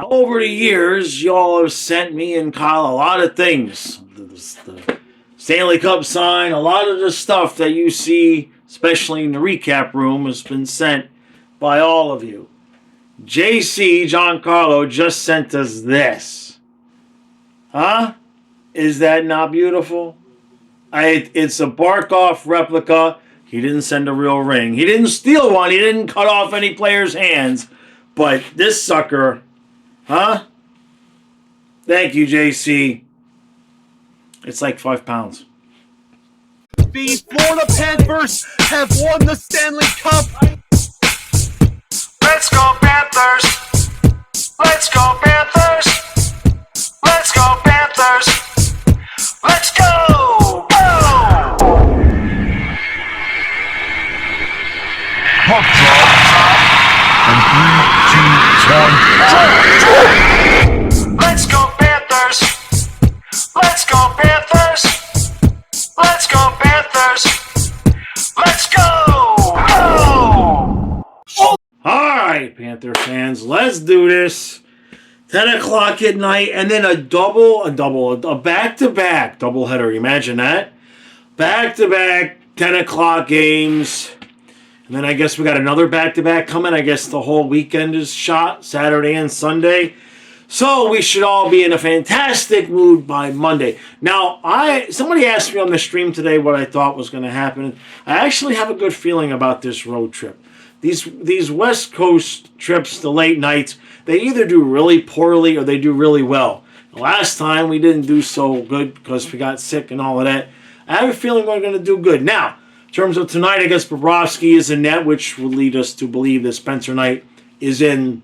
Over the years, y'all have sent me and Kyle a lot of things. The Stanley Cup sign, a lot of the stuff that you see, especially in the recap room, has been sent by all of you. JC, Giancarlo, just sent us this. Huh? Is that not beautiful? It's a Barkov replica. He didn't send a real ring. He didn't steal one. He didn't cut off any player's hands. But this sucker, huh? Thank you, JC. It's like 5 pounds. The Florida Panthers have won the Stanley Cup. Let's go Panthers! Let's go Panthers! Let's go Panthers! Let's go! Go! Puck drop. And 3, 2, 1, Let's go Panthers! Let's go Panthers! Let's go Panthers! Let's go! Go! Alright, Panther fans, let's do this. 10 o'clock at night, and then a back-to-back doubleheader. Imagine that. Back-to-back 10 o'clock games. And then I guess we got another back-to-back coming. I guess the whole weekend is shot, Saturday and Sunday. So we should all be in a fantastic mood by Monday. Now, somebody asked me on the stream today what I thought was going to happen. I actually have a good feeling about this road trip. These West Coast trips, the late nights, they either do really poorly or they do really well. The last time we didn't do so good because we got sick and all of that. I have a feeling we're going to do good. Now, in terms of tonight, I guess Bobrovsky is in net, which would lead us to believe that Spencer Knight is in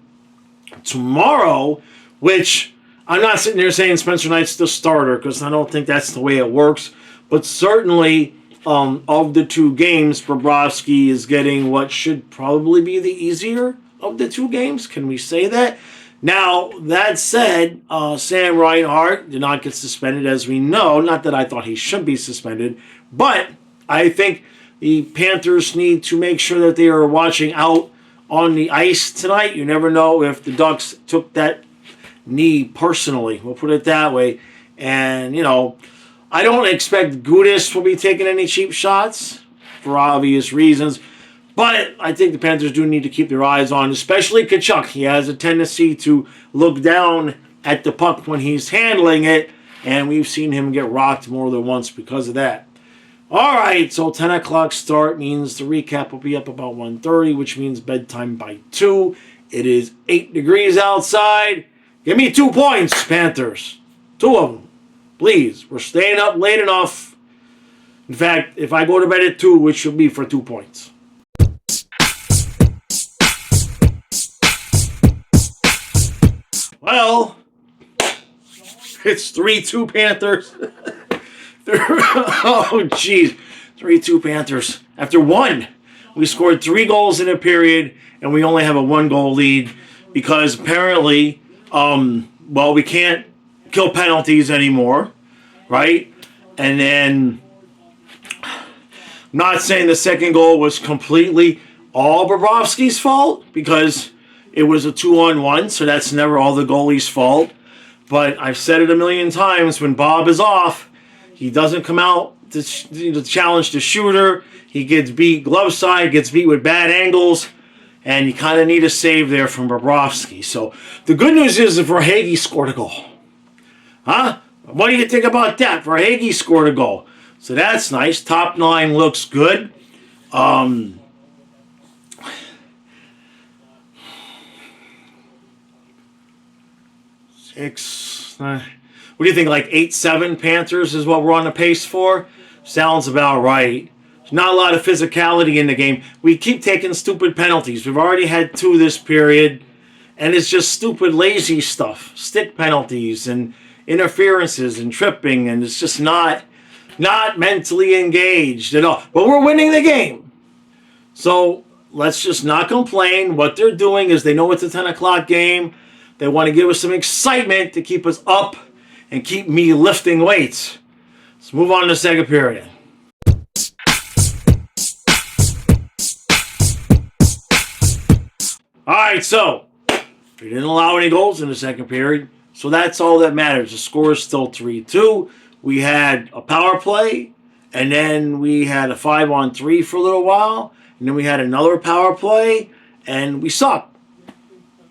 tomorrow, which I'm not sitting there saying Spencer Knight's the starter because I don't think that's the way it works. But certainly, of the two games, Bobrovsky is getting what should probably be the easier of the two games. Can we say that? Now, that said, Sam Reinhart did not get suspended, as we know. Not that I thought he should be suspended, but I think the Panthers need to make sure that they are watching out on the ice tonight. You never know if the Ducks took that knee personally. We'll put it that way. And, I don't expect Gudis will be taking any cheap shots for obvious reasons. But I think the Panthers do need to keep their eyes on, especially Tkachuk. He has a tendency to look down at the puck when he's handling it, and we've seen him get rocked more than once because of that. All right, so 10 o'clock start means the recap will be up about 1:30, which means bedtime by 2. It is 8 degrees outside. Give me 2 points, Panthers. 2 of them. Please, we're staying up late enough. In fact, if I go to bed at 2, it should be for 2 points. Well, it's 3-2 Panthers. Oh, jeez. 3-2 Panthers. After 1, we scored 3 goals in a period, and we only have a 1-goal lead because apparently, we can't kill penalties anymore, right? And then, I'm not saying the second goal was completely all Bobrovsky's fault because it was a 2-on-1, so that's never all the goalie's fault. But I've said it a million times, when Bob is off, he doesn't come out to challenge the shooter. He gets beat glove side, gets beat with bad angles, and you kind of need a save there from Bobrovsky. So the good news is that Verhaeghe scored a goal. Huh? What do you think about that? Verhaeghe scored a goal. So that's nice. Top 9 looks good. 6, what do you think, like 8-7 Panthers is what we're on the pace for? Sounds about right. There's not a lot of physicality in the game. We keep taking stupid penalties. We've already had 2 this period, and it's just stupid, lazy stuff. Stick penalties and interferences and tripping, and it's just not mentally engaged at all. But we're winning the game. So let's just not complain. What they're doing is they know it's a 10 o'clock game. They want to give us some excitement to keep us up and keep me lifting weights. Let's move on to the second period. All right, so We didn't allow any goals in the second period, so that's all that matters. The score is still 3-2. We had a power play, and then we had a 5-on-3 for a little while, and then we had another power play, and we sucked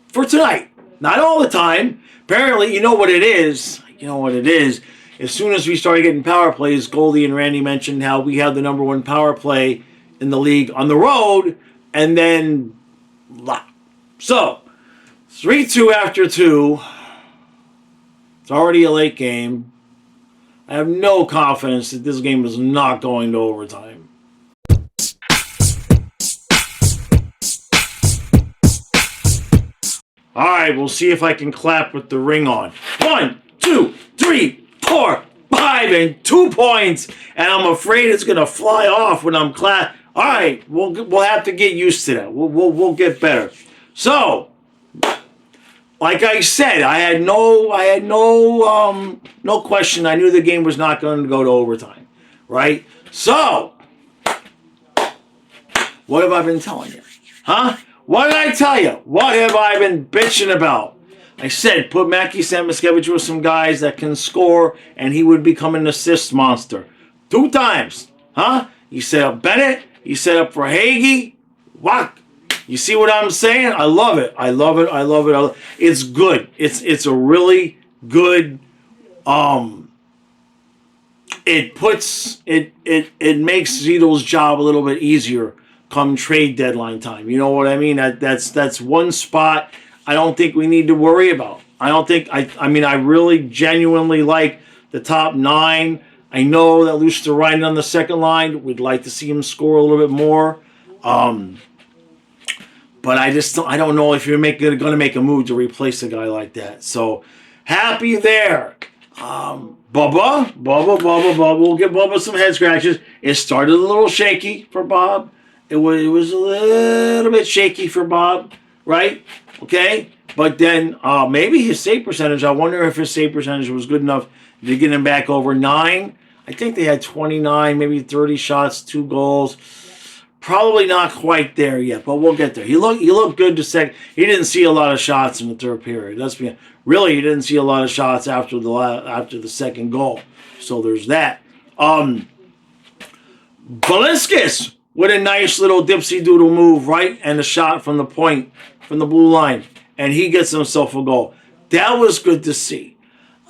for tonight. Not all the time. Apparently, you know what it is. You know what it is. As soon as we started getting power plays, Goldie and Randy mentioned how we have the number one power play in the league on the road, and then so 3-2 after 2. It's already a late game. I have no confidence that this game is not going to overtime. All right, we'll see if I can clap with the ring on. 1, 2, 3, 4, 5, and 2 points. And I'm afraid it's gonna fly off when I'm clap. All right, we'll have to get used to that. We'll get better. So, like I said, I had no question. I knew the game was not going to go to overtime, right? So, what have I been telling you? Huh? What did I tell you? What have I been bitching about? I said put Mackie Samoskevich with some guys that can score, and he would become an assist monster. 2 times, huh? You set up Bennett. You set up for Hagee. What? You see what I'm saying? I love it. I love it. I love it. It's good. It's a really good. It makes Zito's job a little bit easier come trade deadline time. You know what I mean? That's one spot I don't think we need to worry about. I mean I really genuinely like the top 9. I know that Luosterainen on the second line. We'd like to see him score a little bit more. But I don't know if you're going to make a move to replace a guy like that. So happy there. Bubba. We'll give Bubba some head scratches. It started a little shaky for Bob. It was a little bit shaky for Bob, right? Okay? But then maybe his save percentage, I wonder if his save percentage was good enough to get him back over 9. I think they had 29, maybe 30 shots, 2 goals. Probably not quite there yet, but we'll get there. He looked good to second. He didn't see a lot of shots in the third period. Really, he didn't see a lot of shots after the second goal. So there's that. Balinskis with a nice little dipsy doodle move, right, and a shot from the point, from the blue line, and he gets himself a goal. That was good to see.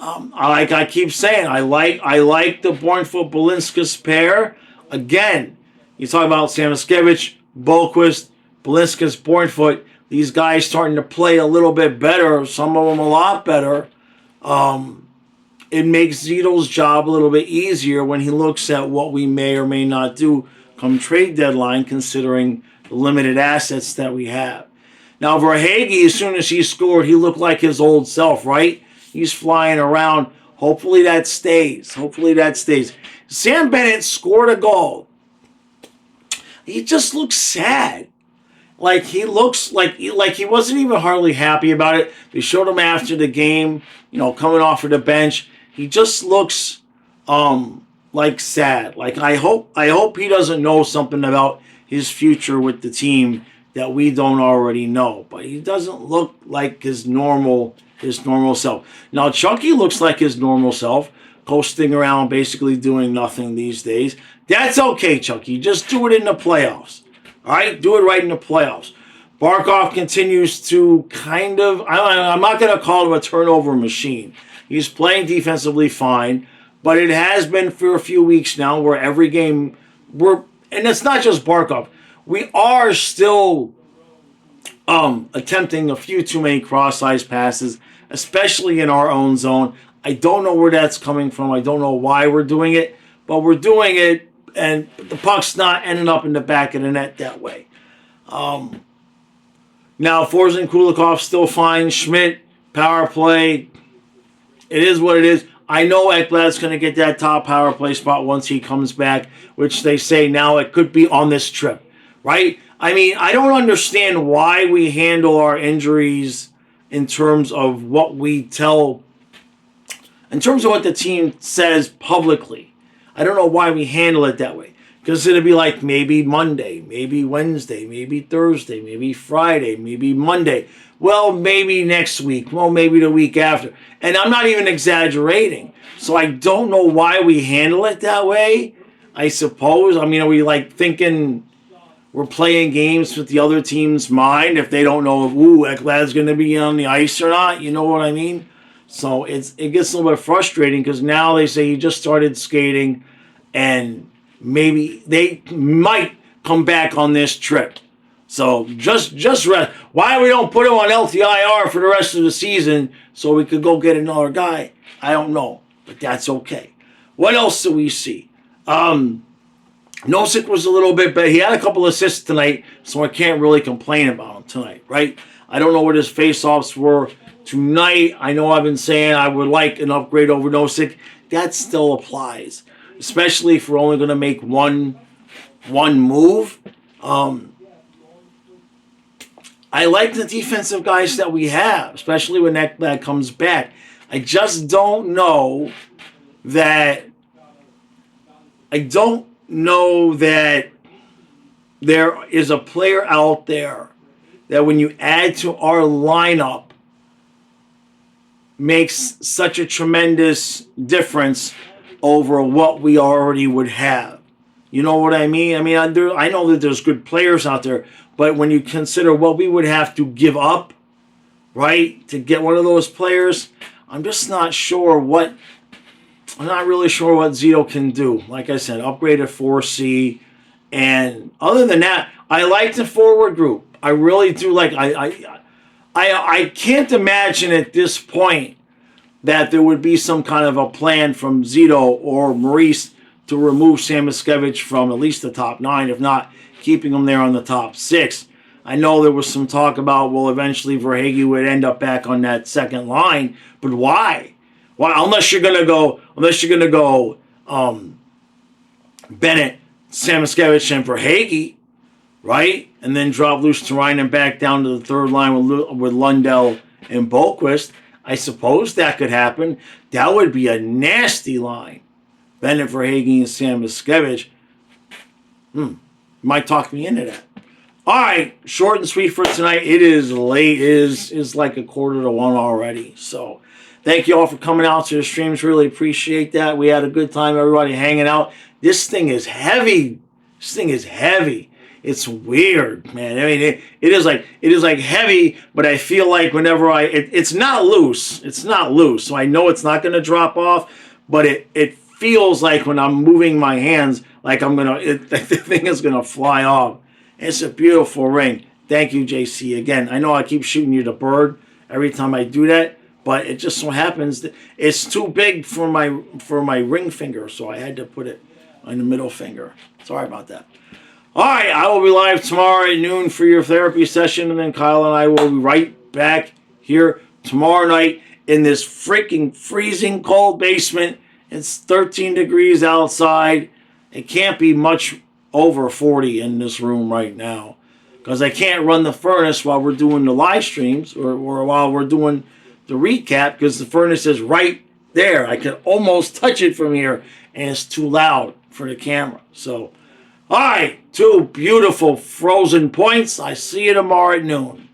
I keep saying, I like the Bornfoot-Balinskis pair. Again, you talk about Samoskevich, Bohlquist, Balinskis, Bornfoot. These guys starting to play a little bit better. Some of them a lot better. It makes Zito's job a little bit easier when he looks at what we may or may not do come trade deadline, considering the limited assets that we have. Now, Verhaeghe, as soon as he scored, he looked like his old self, right? He's flying around. Hopefully that stays. Sam Bennett scored a goal. He just looks sad. Like he looks like he wasn't even hardly happy about it. They showed him after the game, coming off of the bench. He just looks like sad. Like I hope he doesn't know something about his future with the team that we don't already know. But he doesn't look like his normal self. Now Chucky looks like his normal self, coasting around, basically doing nothing these days. That's okay, Chucky. Just do it in the playoffs. All right? Do it right in the playoffs. Barkov continues to kind of, I'm not going to call him a turnover machine. He's playing defensively fine, but it has been for a few weeks now where every game, and it's not just Barkov. We are still attempting a few too many cross-ice passes, especially in our own zone. I don't know where that's coming from. I don't know why we're doing it, but we're doing it, and the puck's not ending up in the back of the net that way. Now, Forza and Kulikov still fine. Schmidt, power play. It is what it is. I know Ekblad's going to get that top power play spot once he comes back, which they say now it could be on this trip, right? I mean, I don't understand why we handle our injuries in terms of what we tell, in terms of what the team says publicly. I don't know why we handle it that way. Because it'll be like maybe Monday, maybe Wednesday, maybe Thursday, maybe Friday, maybe Monday. Well, maybe next week. Well, maybe the week after. And I'm not even exaggerating. So I don't know why we handle it that way, I suppose. I mean, are we like thinking we're playing games with the other team's mind if they don't know if, that lad's going to be on the ice or not? You know what I mean? So it gets a little bit frustrating because now they say you just started skating and maybe they might come back on this trip. So just rest. Why we don't put him on LTIR for the rest of the season so we could go get another guy, I don't know. But that's okay. What else do we see? Nosek was a little bit better. He had a couple assists tonight, so I can't really complain about him tonight, right? I don't know what his face-offs were tonight. I know I've been saying I would like an upgrade over Nosek. That still applies, especially if we're only going to make one move. I like the defensive guys that we have, especially when that comes back. I just don't know that. I don't know that there is a player out there that when you add to our lineup makes such a tremendous difference over what we already would have. You know what I mean? I mean, I know that there's good players out there, but when you consider what we would have to give up, right, to get one of those players, I'm just not sure what. I'm not really sure what Zito can do. Like I said, upgrade at 4C. And other than that, I like the forward group. I really do like. I can't imagine at this point that there would be some kind of a plan from Zito or Maurice to remove Samoskevich from at least the top 9, if not keeping him there on the top 6. I know there was some talk about, well, eventually Verhaeghe would end up back on that second line, but why? Why? Unless you're gonna go Bennett, Samoskevich, and Verhaeghe, right? And then drop loose Terrainen back down to the third line with Lundell and Boquist. I suppose that could happen. That would be a nasty line. Bennett, Verhaeghe, and Samoskevich. Might talk me into that. All right, short and sweet for tonight. It is late. It is like 1:45 already. So thank you all for coming out to the streams. Really appreciate that. We had a good time, everybody hanging out. This thing is heavy. This thing is heavy. It's weird, man. I mean, it is like heavy, but I feel like whenever it's not loose. It's not loose, so I know it's not going to drop off. But it feels like when I'm moving my hands, like the thing is gonna fly off. It's a beautiful ring. Thank you, JC. Again, I know I keep shooting you the bird every time I do that, but it just so happens that it's too big for my ring finger, so I had to put it on the middle finger. Sorry about that. All right, I will be live tomorrow at noon for your therapy session, and then Kyle and I will be right back here tomorrow night in this freaking freezing cold basement. It's 13 degrees outside. It can't be much over 40 in this room right now because I can't run the furnace while we're doing the live streams or while we're doing the recap because the furnace is right there. I can almost touch it from here, and it's too loud for the camera. So, all right, 2 beautiful frozen points. I see you tomorrow at noon.